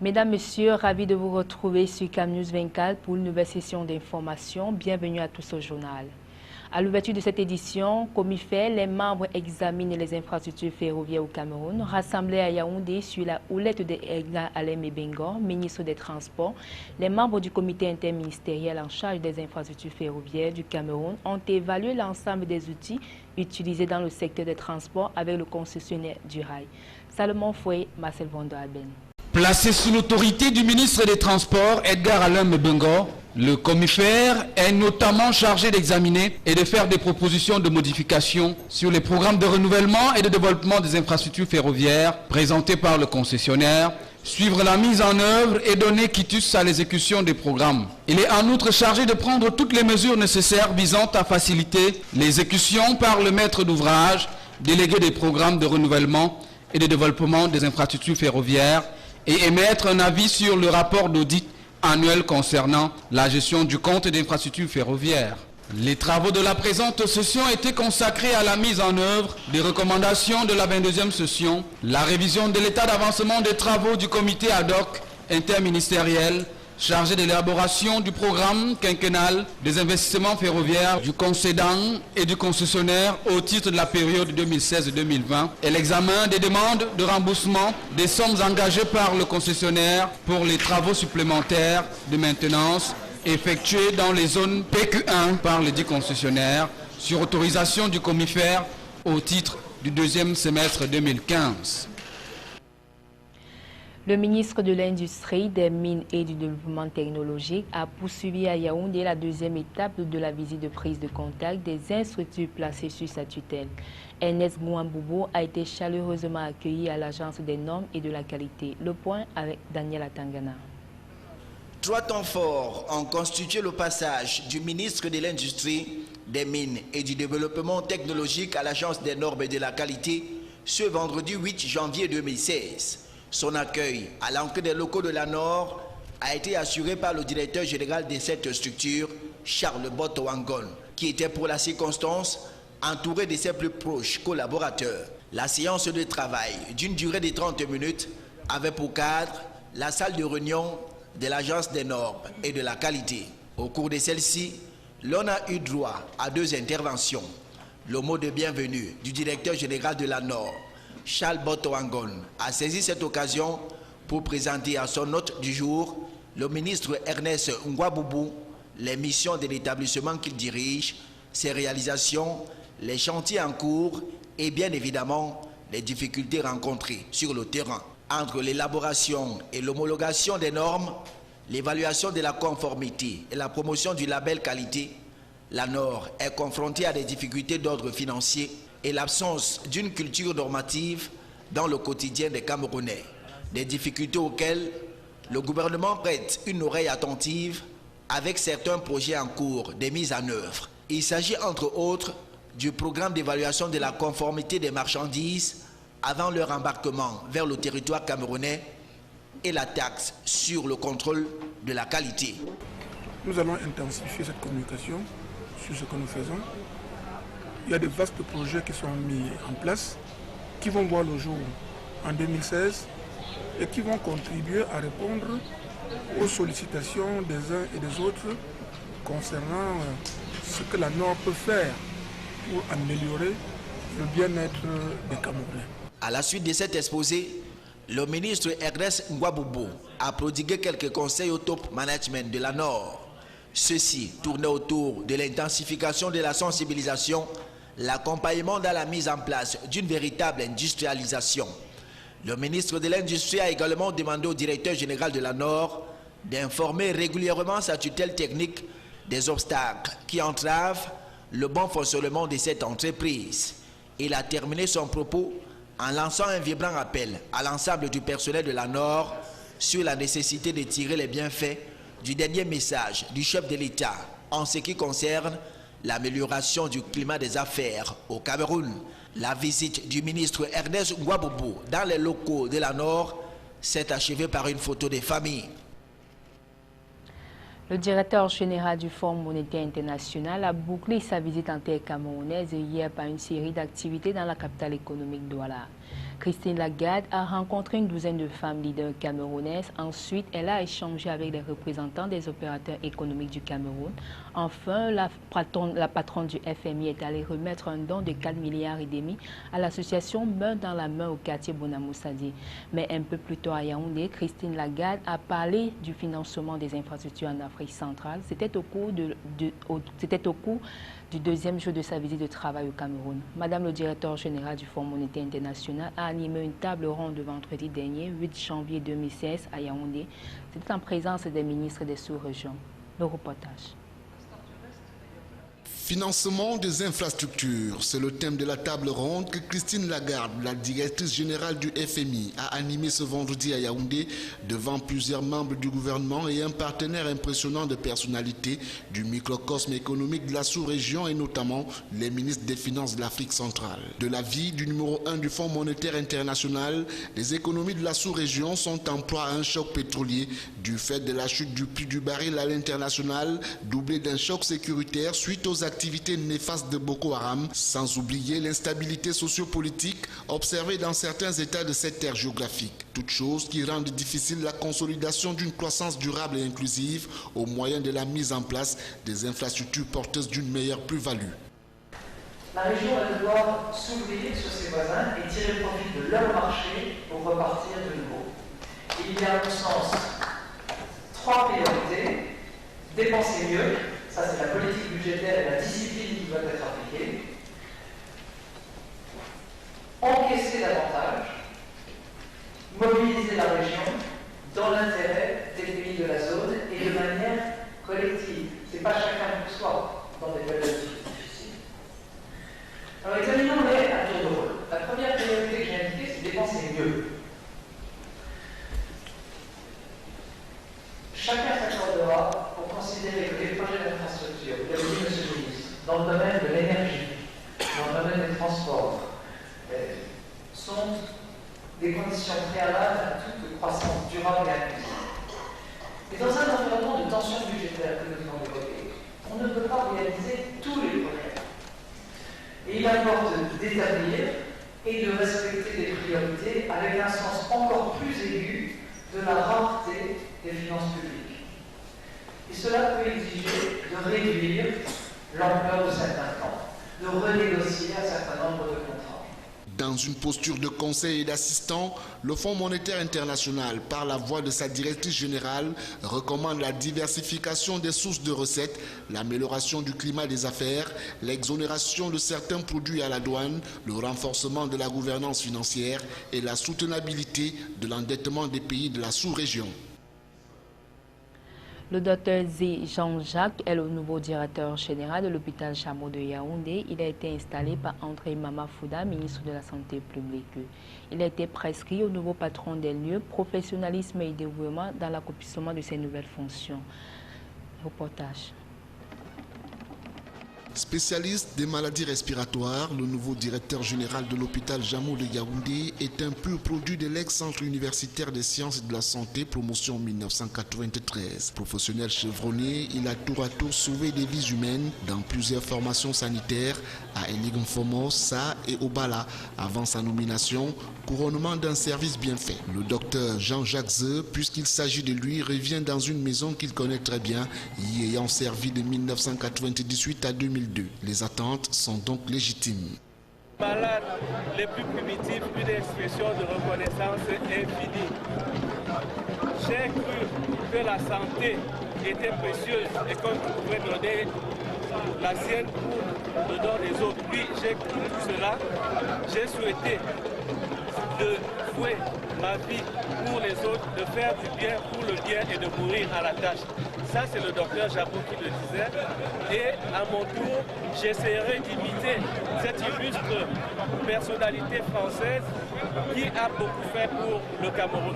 Mesdames, Messieurs, ravi de vous retrouver sur CamNews 24 pour une nouvelle session d'information. Bienvenue à tous au journal. À l'ouverture de cette édition, comme il fait, les membres examinent les infrastructures ferroviaires au Cameroun. Rassemblés à Yaoundé sur la houlette de Edgar Alem Bengor, ministre des Transports, les membres du comité interministériel en charge des infrastructures ferroviaires du Cameroun ont évalué l'ensemble des outils utilisés dans le secteur des transports avec le concessionnaire du rail. Salomon Foué, Marcel Vondo Alben. Placé sous l'autorité du ministre des Transports, Edgar Alem Bengor, le commissaire est notamment chargé d'examiner et de faire des propositions de modification sur les programmes de renouvellement et de développement des infrastructures ferroviaires présentés par le concessionnaire, suivre la mise en œuvre et donner quitus à l'exécution des programmes. Il est en outre chargé de prendre toutes les mesures nécessaires visant à faciliter l'exécution par le maître d'ouvrage, délégué des programmes de renouvellement et de développement des infrastructures ferroviaires, et émettre un avis sur le rapport d'audit annuel concernant la gestion du compte d'infrastructures ferroviaires. Les travaux de la présente session étaient consacrés à la mise en œuvre des recommandations de la 22e session, la révision de l'état d'avancement des travaux du comité ad hoc interministériel chargé de l'élaboration du programme quinquennal des investissements ferroviaires du concédant et du concessionnaire au titre de la période 2016-2020 et l'examen des demandes de remboursement des sommes engagées par le concessionnaire pour les travaux supplémentaires de maintenance effectués dans les zones PQ1 par le dit concessionnaire sur autorisation du commissaire au titre du deuxième semestre 2015. Le ministre de l'Industrie, des Mines et du Développement technologique a poursuivi à Yaoundé la deuxième étape de la visite de prise de contact des infrastructures placées sur sa tutelle. Ernest Mouamboubou a été chaleureusement accueilli à l'Agence des normes et de la qualité. Le point avec Daniel Atangana. 3 temps forts ont constitué le passage du ministre de l'Industrie, des Mines et du Développement technologique à l'Agence des normes et de la qualité ce vendredi 8 janvier 2016. Son accueil à l'entrée des locaux de la Nord a été assuré par le directeur général de cette structure, Charles Botowangon, qui était pour la circonstance entouré de ses plus proches collaborateurs. La séance de travail d'une durée de 30 minutes avait pour cadre la salle de réunion de l'Agence des normes et de la qualité. Au cours de celle-ci, l'on a eu droit à 2 interventions. Le mot de bienvenue du directeur général de la Nord, Charles Botowangon, a saisi cette occasion pour présenter à son hôte du jour, le ministre Ernest Mouamboubou, les missions de l'établissement qu'il dirige, ses réalisations, les chantiers en cours et bien évidemment les difficultés rencontrées sur le terrain. Entre l'élaboration et l'homologation des normes, l'évaluation de la conformité et la promotion du label qualité, la Nord est confrontée à des difficultés d'ordre financier et l'absence d'une culture normative dans le quotidien des Camerounais. Des difficultés auxquelles le gouvernement prête une oreille attentive avec certains projets en cours de mise en œuvre. Il s'agit entre autres du programme d'évaluation de la conformité des marchandises avant leur embarquement vers le territoire camerounais et la taxe sur le contrôle de la qualité. Nous allons intensifier cette communication sur ce que nous faisons. Il y a de vastes projets qui sont mis en place, qui vont voir le jour en 2016 et qui vont contribuer à répondre aux sollicitations des uns et des autres concernant ce que la Nord peut faire pour améliorer le bien-être des Camerounais. À la suite de cet exposé, le ministre Ernest Mouamboubou a prodigué quelques conseils au top management de la Nord. Ceux-ci tournaient autour de l'intensification de la sensibilisation, l'accompagnement dans la mise en place d'une véritable industrialisation. Le ministre de l'Industrie a également demandé au directeur général de la Nord d'informer régulièrement sa tutelle technique des obstacles qui entravent le bon fonctionnement de cette entreprise. Il a terminé son propos en lançant un vibrant appel à l'ensemble du personnel de la Nord sur la nécessité de tirer les bienfaits du dernier message du chef de l'État en ce qui concerne l'amélioration du climat des affaires au Cameroun. La visite du ministre Ernest Mouamboubou dans les locaux de la Nord s'est achevée par une photo des familles. Le directeur général du Fonds monétaire international a bouclé sa visite en terre camerounaise hier par une série d'activités dans la capitale économique Douala. Christine Lagarde a rencontré une douzaine de femmes leaders camerounaises. Ensuite, elle a échangé avec les représentants des opérateurs économiques du Cameroun. Enfin, la patronne du FMI est allée remettre un don de 4,5 milliards à l'association Main dans la main au quartier Bonamoussadi. Mais un peu plus tôt à Yaoundé, Christine Lagarde a parlé du financement des infrastructures en Afrique centrale. C'était au cours du deuxième jour de sa visite de travail au Cameroun. Madame le directeur général du Fonds monétaire international a animé une table ronde le vendredi dernier, 8 janvier 2016, à Yaoundé. C'était en présence des ministres des sous-régions. Le reportage. Financement des infrastructures, c'est le thème de la table ronde que Christine Lagarde, la directrice générale du FMI, a animé ce vendredi à Yaoundé devant plusieurs membres du gouvernement et un partenaire impressionnant de personnalités du microcosme économique de la sous-région et notamment les ministres des Finances de l'Afrique centrale. De l'avis du numéro 1 du Fonds monétaire international, les économies de la sous-région sont en proie à un choc pétrolier du fait de la chute du prix du baril à l'international, doublé d'un choc sécuritaire suite aux activités néfastes de Boko Haram, sans oublier l'instabilité sociopolitique observée dans certains États de cette terre géographique. Toutes choses qui rendent difficile la consolidation d'une croissance durable et inclusive au moyen de la mise en place des infrastructures porteuses d'une meilleure plus-value. La région va devoir s'ouvrir sur ses voisins et tirer profit de leur marché pour repartir de nouveau. Il y a à mon sens 3 priorités. Dépenser mieux, ça c'est la politique budgétaire et la discipline qui doit être appliquée. Encaisser davantage, mobiliser la région dans l'intérêt des pays de la zone et de manière collective. Ce n'est pas chacun pour soi dans des périodes difficiles. Alors examinons-les à tour de rôle. La première priorité que j'ai indiquée, c'est dépenser mieux. Chacun s'accordera pour considérer que les projets d'infrastructure, vous l'avez dit, monsieur le ministre, dans le domaine de l'énergie, dans le domaine des transports, sont des conditions préalables à toute croissance durable et inclusive. Et dans un environnement de tension budgétaire que nous avons développé, on ne peut pas réaliser tous les projets. Et il importe d'établir et de respecter des priorités avec un sens encore plus aigu de la rareté des finances publiques. Et cela peut exiger de réduire l'ampleur de certains plans, de renégocier un certain nombre de contrats. Dans une posture de conseil et d'assistant, le Fonds monétaire international, par la voix de sa directrice générale, recommande la diversification des sources de recettes, l'amélioration du climat des affaires, l'exonération de certains produits à la douane, le renforcement de la gouvernance financière et la soutenabilité de l'endettement des pays de la sous-région. Le docteur Zé Jean-Jacques est le nouveau directeur général de l'hôpital Chameau de Yaoundé. Il a été installé par André Mamafouda, ministre de la Santé publique. Il a été prescrit au nouveau patron des lieux, professionnalisme et dévouement dans l'accomplissement de ses nouvelles fonctions. Reportage. Spécialiste des maladies respiratoires, le nouveau directeur général de l'hôpital Chameau de Yaoundé est un pur produit de l'ex-centre universitaire des sciences et de la santé, promotion 1993. Professionnel chevronné, il a tour à tour sauvé des vies humaines dans plusieurs formations sanitaires à Eligomfomo, Sa et Obala. Avant sa nomination, couronnement d'un service bien fait. Le docteur Jean-Jacques Zeu, puisqu'il s'agit de lui, revient dans une maison qu'il connaît très bien, y ayant servi de 1998 à 2002. Les attentes sont donc légitimes. Malades les plus primitifs, une expression de reconnaissance infinie. J'ai cru que la santé était précieuse et qu'on pouvait donner la sienne pour le don des autres. Puis j'ai cru cela, j'ai souhaité de vouer ma vie pour les autres, de faire du bien pour le bien et de mourir à la tâche. Ça, c'est le docteur Jabou qui le disait. Et à mon tour, j'essaierai d'imiter cette illustre personnalité française qui a beaucoup fait pour le Cameroun.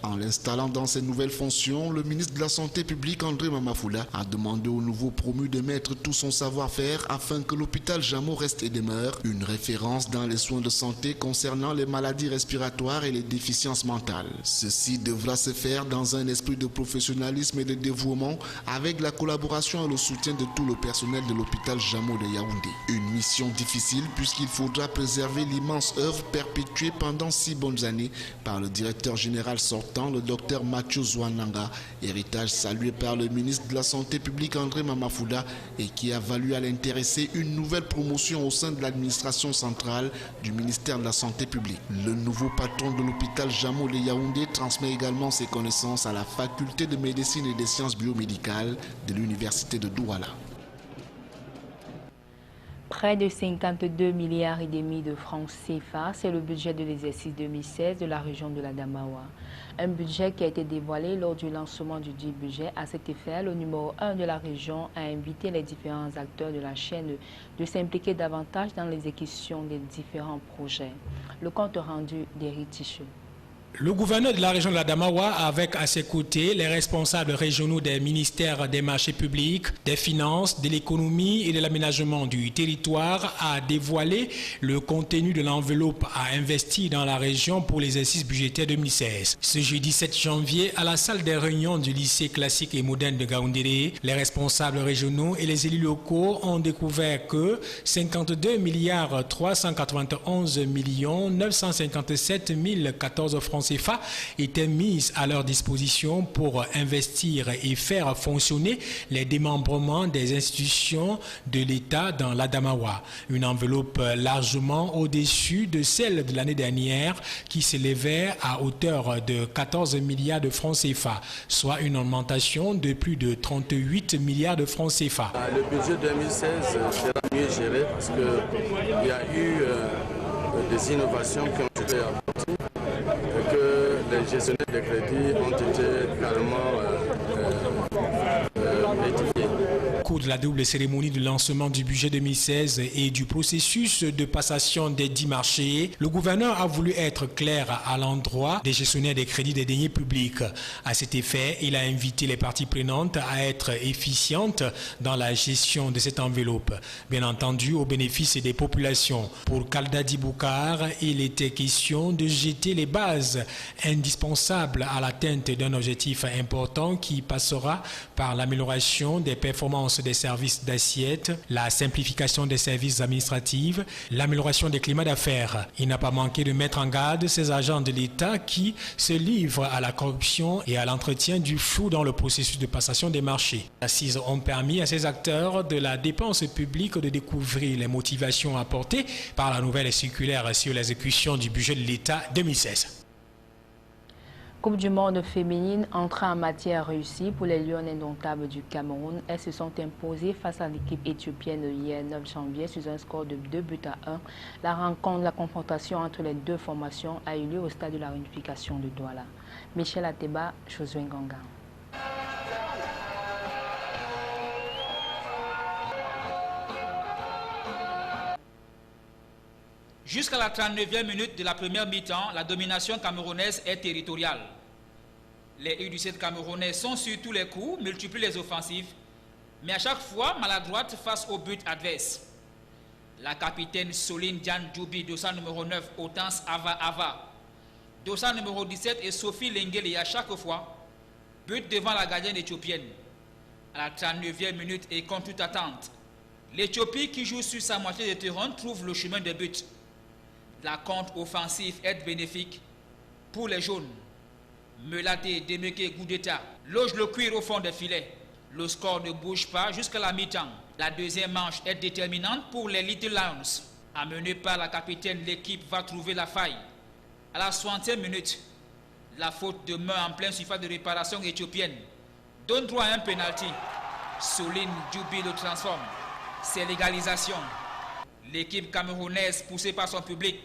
En l'installant dans ses nouvelles fonctions, le ministre de la Santé publique André Mamafoula a demandé au nouveau promu de mettre tout son savoir-faire afin que l'hôpital Jamo reste et demeure une référence dans les soins de santé concernant les maladies respiratoires et les déficiences mentales. Ceci devra se faire dans un esprit de professionnalisme et de dévouement avec la collaboration et le soutien de tout le personnel de l'hôpital Jamo de Yaoundé. Une mission difficile puisqu'il faudra préserver l'immense œuvre perpétuée pendant 6 bonnes années par le directeur général sortant, le docteur Mathieu Zouananga, héritage salué par le ministre de la Santé publique André Mamafoula et qui a valu à l'intéressé une nouvelle promotion au sein de l'administration centrale du ministère de la Santé publique. Le nouveau patron de l'hôpital Jamo de Yaoundé transmet également ses connaissances à la faculté de médecine et des sciences biomédicales de l'université de Douala. Près de 52 milliards et demi de francs CFA, c'est le budget de l'exercice 2016 de la région de l'Adamawa. Un budget qui a été dévoilé lors du lancement du dit budget. À cet effet, le numéro 1 de la région a invité les différents acteurs de la chaîne de s'impliquer davantage dans l'exécution des différents projets. Le compte rendu d'Éric Ticheux. Le gouverneur de la région de l'Adamawa, avec à ses côtés les responsables régionaux des ministères des marchés publics, des finances, de l'économie et de l'aménagement du territoire, a dévoilé le contenu de l'enveloppe à investir dans la région pour l'exercice budgétaire 2016. Ce jeudi 7 janvier, à la salle des réunions du lycée classique et moderne de Gaoundéré, les responsables régionaux et les élus locaux ont découvert que 52 milliards 391 millions 957 014 francs CFA étaient mises à leur disposition pour investir et faire fonctionner les démembrements des institutions de l'État dans l'Adamawa. Une enveloppe largement au-dessus de celle de l'année dernière qui s'élevait à hauteur de 14 milliards de francs CFA, soit une augmentation de plus de 38 milliards de francs CFA. Le budget 2016 sera mieux géré parce qu'il y a eu des innovations qui ont été apportées et que les gestionnaires de crédit ont été carrément édifiés. Au cours de la double cérémonie de lancement du budget 2016 et du processus de passation des 10 marchés, le gouverneur a voulu être clair à l'endroit des gestionnaires des crédits des deniers publics. À cet effet, il a invité les parties prenantes à être efficientes dans la gestion de cette enveloppe, bien entendu au bénéfice des populations. Pour Kaldadi Boukar, il était question de jeter les bases indispensables à l'atteinte d'un objectif important qui passera par l'amélioration des performances des services d'assiette, la simplification des services administratifs, l'amélioration des climats d'affaires. Il n'a pas manqué de mettre en garde ces agents de l'État qui se livrent à la corruption et à l'entretien du flou dans le processus de passation des marchés. Les assises ont permis à ces acteurs de la dépense publique de découvrir les motivations apportées par la nouvelle circulaire sur l'exécution du budget de l'État 2016. Coupe du monde féminine entrée en matière réussie pour les Lions indomptables du Cameroun. Elles se sont imposées face à l'équipe éthiopienne hier 9 janvier sur un score de 2-1. La confrontation entre les deux formations a eu lieu au stade de la réunification de Douala. Michel Ateba, Josué Nganga. Jusqu'à la 39e minute de la première mi-temps, la domination camerounaise est territoriale. Les U17 camerounais sont sur tous les coups, multiplient les offensives, mais à chaque fois maladroites face au but adverse. La capitaine Soline Diane Djoubi, dossard numéro 9, Otans Ava, dossard numéro 17 et Sophie Lengeli à chaque fois, but devant la gardienne éthiopienne. À la 39e minute et contre toute attente, l'Éthiopie qui joue sur sa moitié de terrain trouve le chemin des buts. La contre-offensive est bénéfique pour les jaunes. Meladé, Demeke, Goudeta loge le cuir au fond des filets. Le score ne bouge pas jusqu'à la mi-temps. La deuxième manche est déterminante pour les Little Lions. Amenée par la capitaine, l'équipe va trouver la faille. À la 60e minute, la faute de main en pleine surface de réparation éthiopienne donne droit à un pénalty. Soline Djoubi le transforme. C'est l'égalisation. L'équipe camerounaise, poussée par son public,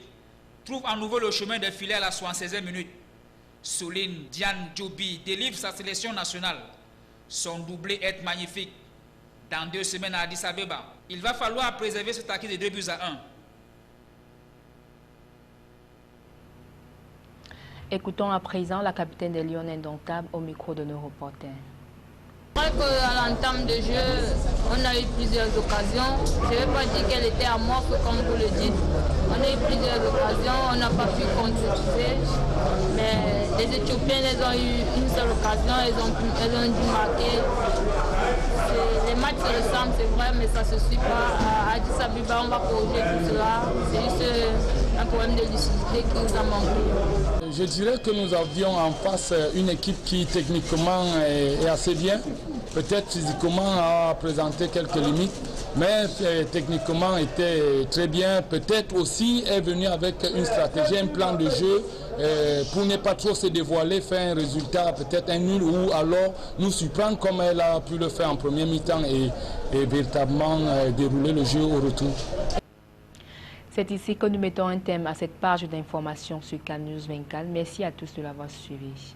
trouve à nouveau le chemin des filets à la 76e minute. Soline Diane Djoubi délivre sa sélection nationale. Son doublé est magnifique. Dans 2 semaines à Addis Abeba, il va falloir préserver cet acquis de 2-1. Écoutons à présent la capitaine des Lions indomptables au micro de nos reporters. À l'entame de jeu, on a eu plusieurs occasions. Je ne vais pas dire qu'elle était amorphe comme vous le dites. On a eu plusieurs occasions, on n'a pas pu concrétiser. Mais les Éthiopiens, ils ont eu une seule occasion, ils ont dû marquer. Les matchs se ressemblent, c'est vrai, mais ça ne se suit pas. À Addis Abeba, on va corriger tout cela. C'est juste un problème de lucidité qui nous a manqué. Je dirais que nous avions en face une équipe qui techniquement est assez bien. Peut-être physiquement a présenté quelques limites, mais techniquement était très bien. Peut-être aussi est venu avec une stratégie, un plan de jeu pour ne pas trop se dévoiler, faire un résultat, peut-être un nul ou alors nous surprendre comme elle a pu le faire en première mi-temps et véritablement dérouler le jeu au retour. C'est ici que nous mettons un thème à cette page d'information sur CAMnews 24. Merci à tous de l'avoir suivi.